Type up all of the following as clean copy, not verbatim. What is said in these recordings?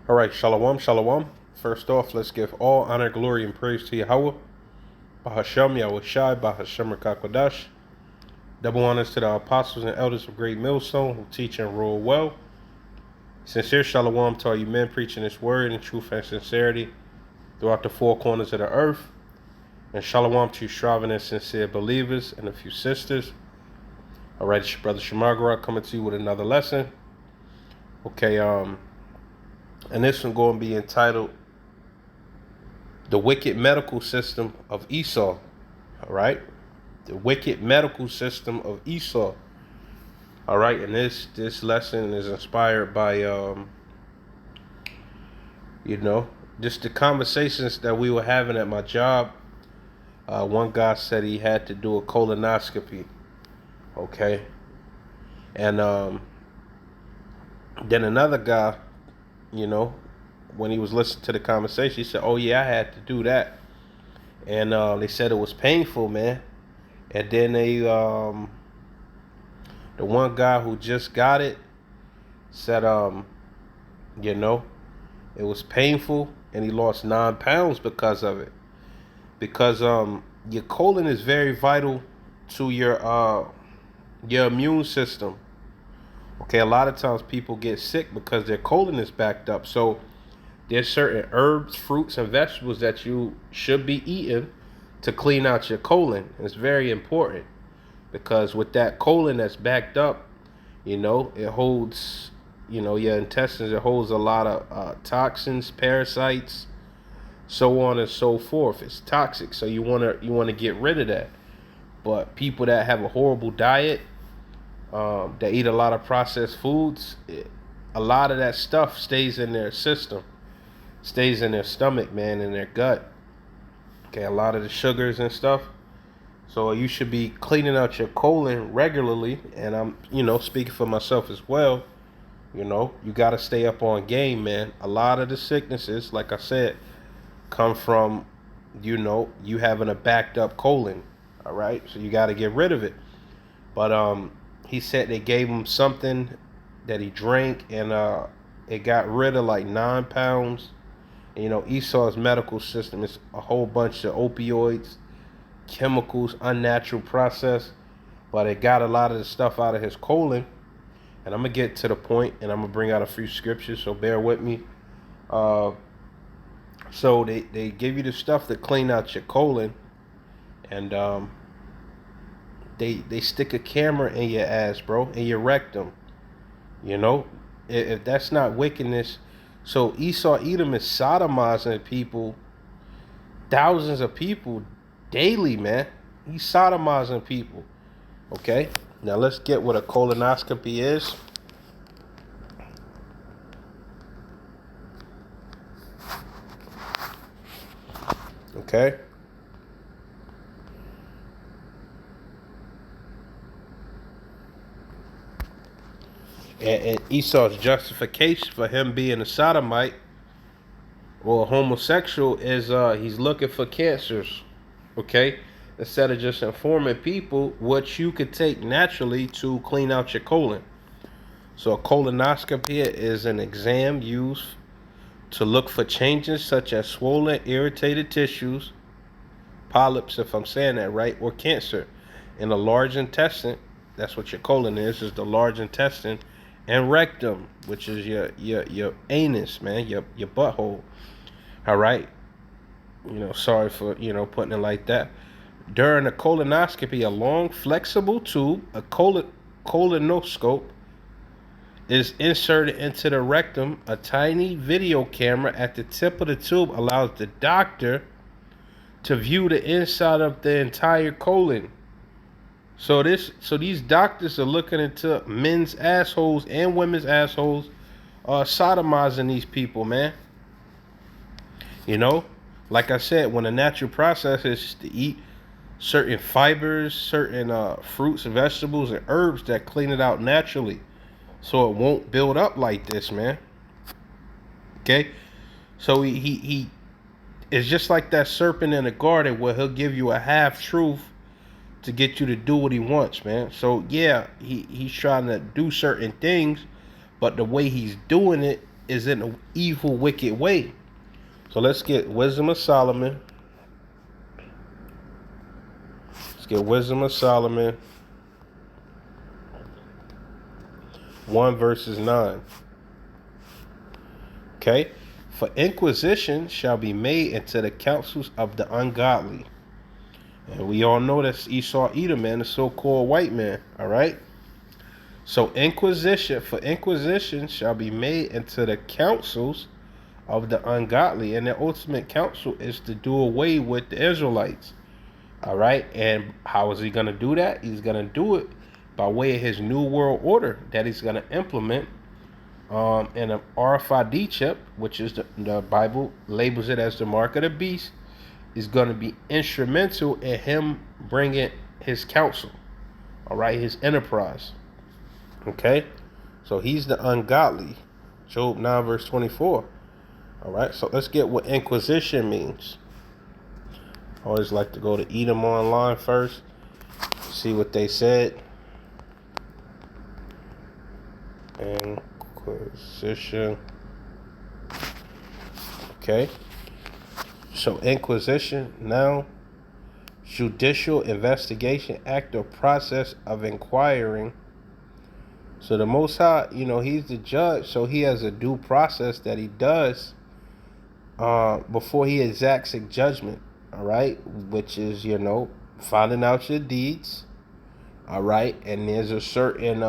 All right, shalom, shalom. First off, let's give all honor, glory, and praise to Yahweh, Bahashem, Yahweh Shai, Bahashem Rakakwadash. Double honors to the apostles and elders of Great Millstone who teach and rule well. Sincere shalom to all you men preaching this word in truth and sincerity throughout the four corners of the earth. And shalom to you striving and sincere believers and a few sisters. All right, it's your brother Shemagara coming to you with another lesson. Okay, and this one going to be entitled The Wicked Medical System of Esau. All right, the wicked medical system of Esau. All right, and this lesson is inspired by just the conversations that we were having at my job. One guy said he had to do a colonoscopy. Okay, and then another guy, when he was listening to the conversation, he said, "Oh yeah, I had to do that," and they said it was painful, man. And then the one guy who just got it said, it was painful, and he lost 9 pounds because of it. Because your colon is very vital to your immune system. Okay, a lot of times people get sick because their colon is backed up. So there's certain herbs, fruits, and vegetables that you should be eating to clean out your colon. It's very important because with that colon that's backed up, it holds, your intestines. It holds a lot of toxins, parasites, so on and so forth. It's toxic, so you wanna get rid of that. But people that have a horrible diet, that eat a lot of processed foods, a lot of that stuff stays in their system, stays in their stomach, man, in their gut. Okay, a lot of the sugars and stuff. So you should be cleaning out your colon regularly. And I'm, speaking for myself as well. You got to stay up on game, man. A lot of the sicknesses, like I said, come from, you having a backed up colon. All right, so you got to get rid of it. But he said they gave him something that he drank, and it got rid of like 9 pounds. And, Esau's medical system is a whole bunch of opioids, chemicals, unnatural process, but it got a lot of the stuff out of his colon. And I'm gonna get to the point, and I'm gonna bring out a few scriptures, so bear with me. So they give you the stuff to clean out your colon, and they stick a camera in your ass, bro, in your rectum. If that's not wickedness. So Esau Edom is sodomizing people, thousands of people daily, man. He's sodomizing people. Okay, now let's get what a colonoscopy is. Okay. And Esau's justification for him being a sodomite or a homosexual is he's looking for cancers. Okay, instead of just informing people what you could take naturally to clean out your colon. So a colonoscopy is an exam used to look for changes such as swollen, irritated tissues, polyps, if I'm saying that right, or cancer in the large intestine. That's what your colon is the large intestine, and rectum, which is your anus, man, your butthole. All right. Sorry for putting it like that. During a colonoscopy, a long flexible tube, a colonoscope, is inserted into the rectum. A tiny video camera at the tip of the tube allows the doctor to view the inside of the entire colon. So these doctors are looking into men's assholes and women's assholes, sodomizing these people, man. Like I said, when a natural process is to eat certain fibers, certain fruits and vegetables and herbs that clean it out naturally, so it won't build up like this, man. Okay, so he is just like that serpent in the garden where he'll give you a half truth to get you to do what he wants, man. So yeah, he's trying to do certain things, but the way he's doing it is in an evil, wicked way. So let's get Wisdom of Solomon. Let's get Wisdom of Solomon 1 verses 9. Okay? For inquisition shall be made into the counsels of the ungodly. And we all know that's Esau Edom, man, the so-called white man. All right? So inquisition shall be made into the counsels of the ungodly. And the ultimate counsel is to do away with the Israelites. All right? And how is he going to do that? He's going to do it by way of his new world order that he's going to implement in an RFID chip, which is the Bible labels it as the mark of the beast, is going to be instrumental in him bringing his counsel, all right, his enterprise. Okay, so he's the ungodly. Job 9 verse 24. All right, so let's get what inquisition means. I always like to go to Edom Online first, see what they said. Inquisition. Okay. So inquisition, now judicial investigation, act or process of inquiring. So the Most High, he's the judge, so he has a due process that he does before he exacts a judgment, all right, which is, finding out your deeds, all right, and there's a certain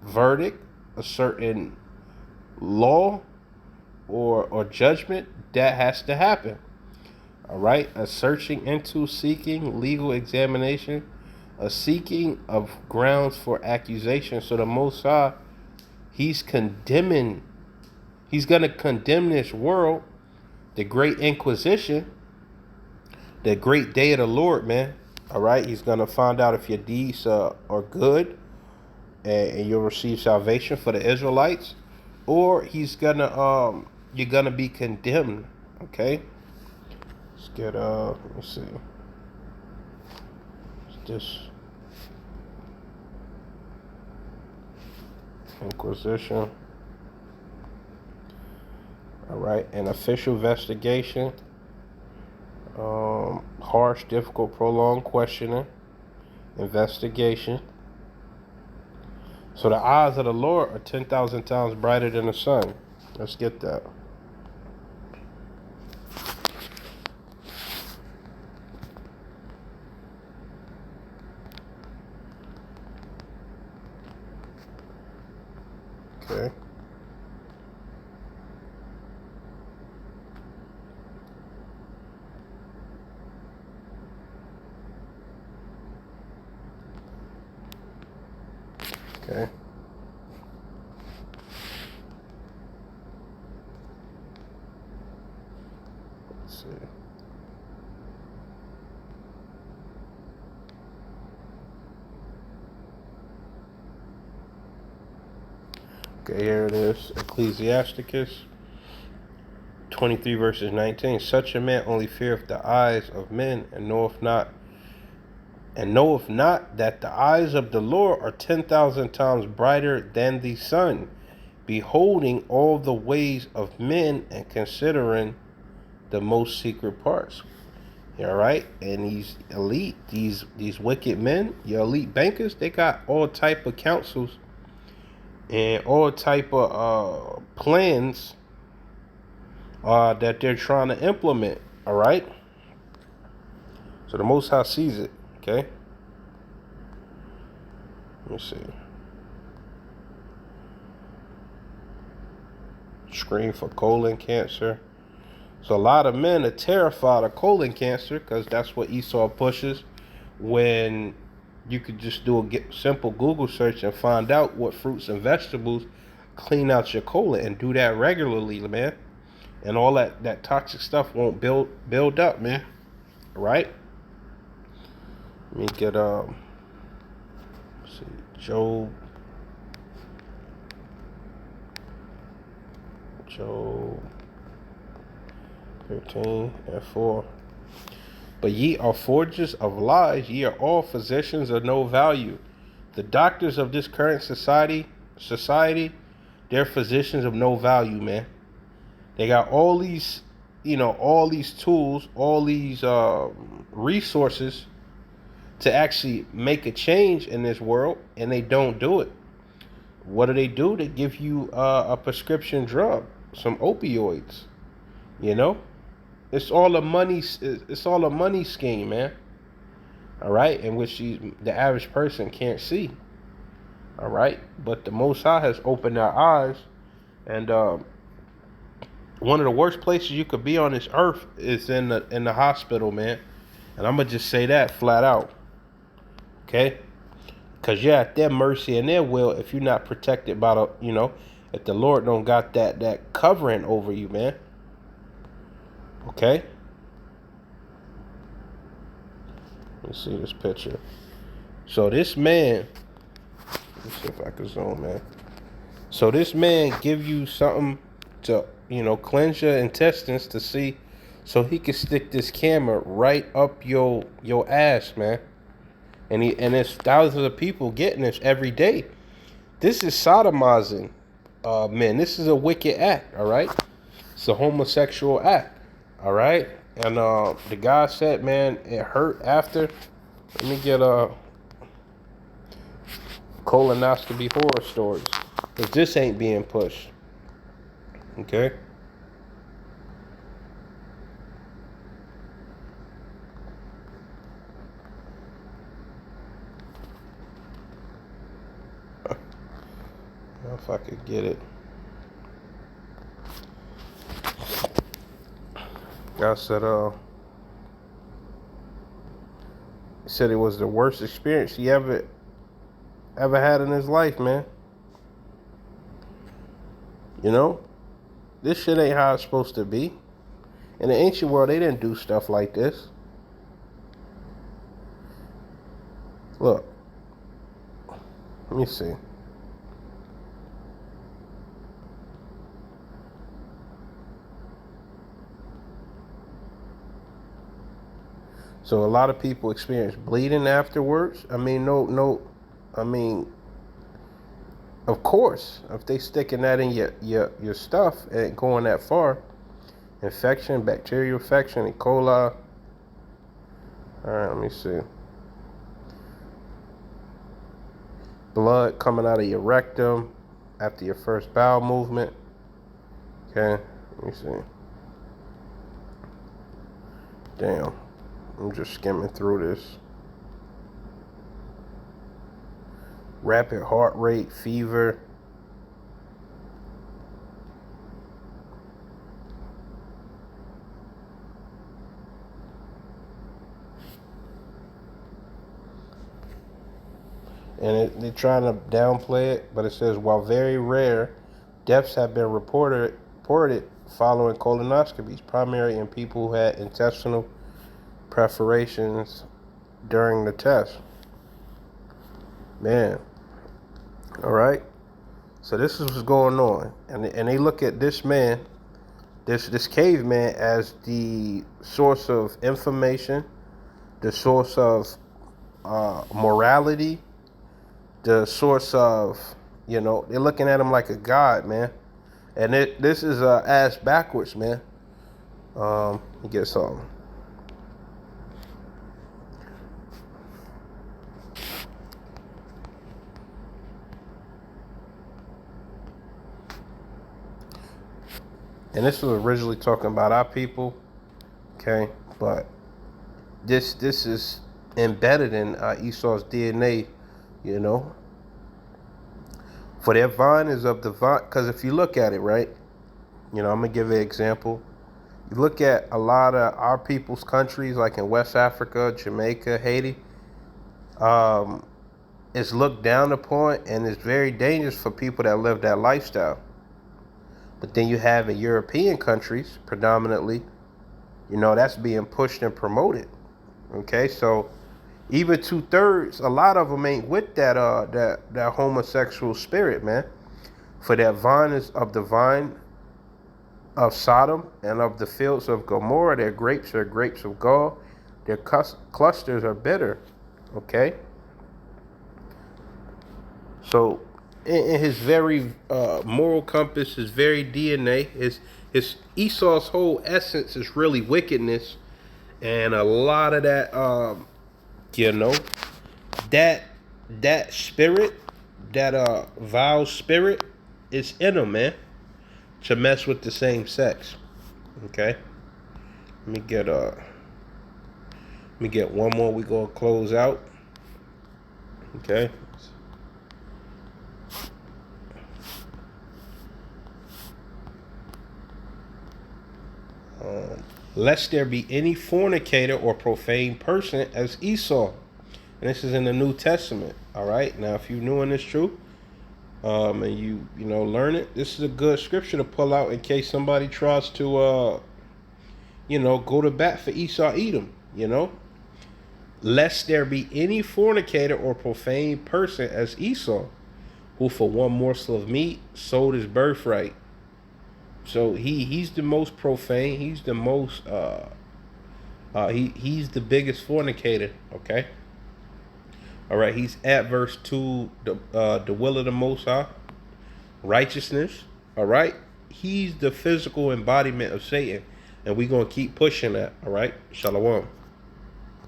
verdict, a certain law or judgment that has to happen. All right, a searching into, seeking, legal examination, a seeking of grounds for accusation. So the Most High, he's going to condemn this world, the great inquisition, the great day of the Lord, man. All right, he's going to find out if your deeds are good and you'll receive salvation for the Israelites, or he's going to, you're going to be condemned, okay? Let's get, let's see. This inquisition. All right, an official investigation. Harsh, difficult, prolonged questioning. Investigation. So the eyes of the Lord are 10,000 times brighter than the sun. Let's get that. Okay. Okay. Let's see. Okay, here it is. Ecclesiasticus 23 verses 19. Such a man only feareth the eyes of men, and knoweth not that the eyes of the Lord are 10,000 times brighter than the sun, beholding all the ways of men and considering the most secret parts. All right, and these elite, these wicked men, your elite bankers, they got all type of counsels and all type of plans that they're trying to implement. All right, so the Most High sees it. Okay, let me see. Screen for colon cancer. So a lot of men are terrified of colon cancer because that's what Esau pushes, when you could just do a simple Google search and find out what fruits and vegetables clean out your colon, and do that regularly, man. And all that toxic stuff won't build up, man. Right? Let me get let's see, Job 13 and 4. But ye are forgers of lies, ye are all physicians of no value. The doctors of this current society They're physicians of no value, man. They got all these, all these tools, all these resources to actually make a change in this world, and they don't do it. What do? They give you a prescription drug, some opioids. You know, it's all a money. It's all a money scheme, man. All right, in which the average person can't see. All right, but the Most High has opened our eyes, and one of the worst places you could be on this earth is in the hospital, man. And I'm gonna just say that flat out, okay? Because you're at their mercy and their will if you're not protected by if the Lord don't got that covering over you, man. Okay? Let me see this picture. So this man, let's see if I can zoom, man. So this man give you something to, cleanse your intestines to see, so he can stick this camera right up your ass, man. And there's thousands of people getting this every day. This is sodomizing, men. This is a wicked act, all right? It's a homosexual act, all right? And the guy said, man, it hurt after. Let me get a colonoscopy horror stories, because this ain't being pushed, okay? If I could get it. I said, he said it was the worst experience he ever had in his life, man. This shit ain't how it's supposed to be. In the ancient world, they didn't do stuff like this. Look, let me see. So a lot of people experience bleeding afterwards. I mean, of course, if they sticking that in your stuff and going that far, infection, bacterial infection, E. coli. All right, let me see. Blood coming out of your rectum after your first bowel movement. Okay, let me see. Damn. I'm just skimming through this. Rapid heart rate, fever. And they're trying to downplay it, but it says, while very rare, deaths have been reported following colonoscopies, primarily in people who had intestinal perforations during the test. Man. All right. So this is what's going on, and they look at this man, this caveman, as the source of information, the source of morality, the source of, they're looking at him like a god, man. And this is ass backwards, man. Let me get something. And this was originally talking about our people, okay? But this is embedded in Esau's DNA, For their vine is of the vine, because if you look at it, right, I'm going to give you an example. You look at a lot of our people's countries, like in West Africa, Jamaica, Haiti, it's looked down upon, and it's very dangerous for people that live that lifestyle. But then you have in European countries, predominantly, that's being pushed and promoted. Okay, so even 2/3, a lot of them ain't with that homosexual spirit, man. For that vine is of the vine of Sodom and of the fields of Gomorrah. Their grapes are grapes of gall. Their clusters are bitter. Okay. So in his very moral compass, his very DNA, his Esau's whole essence is really wickedness, and a lot of that, you know, that that spirit, that vile spirit, is in him, man, to mess with the same sex. Okay, let me get one more. We gonna close out. Okay. Lest there be any fornicator or profane person as Esau. And this is in the New Testament. All right. Now, if you're new in this truth, and you know learn it, this is a good scripture to pull out in case somebody tries to go to bat for Esau Edom. Lest there be any fornicator or profane person as Esau, who for one morsel of meat sold his birthright. So he's the most profane. He's the most he's the biggest fornicator. Okay. All right. He's adverse to the will of the Most High, righteousness. All right. He's the physical embodiment of Satan, and we're gonna keep pushing that. All right. Shalom.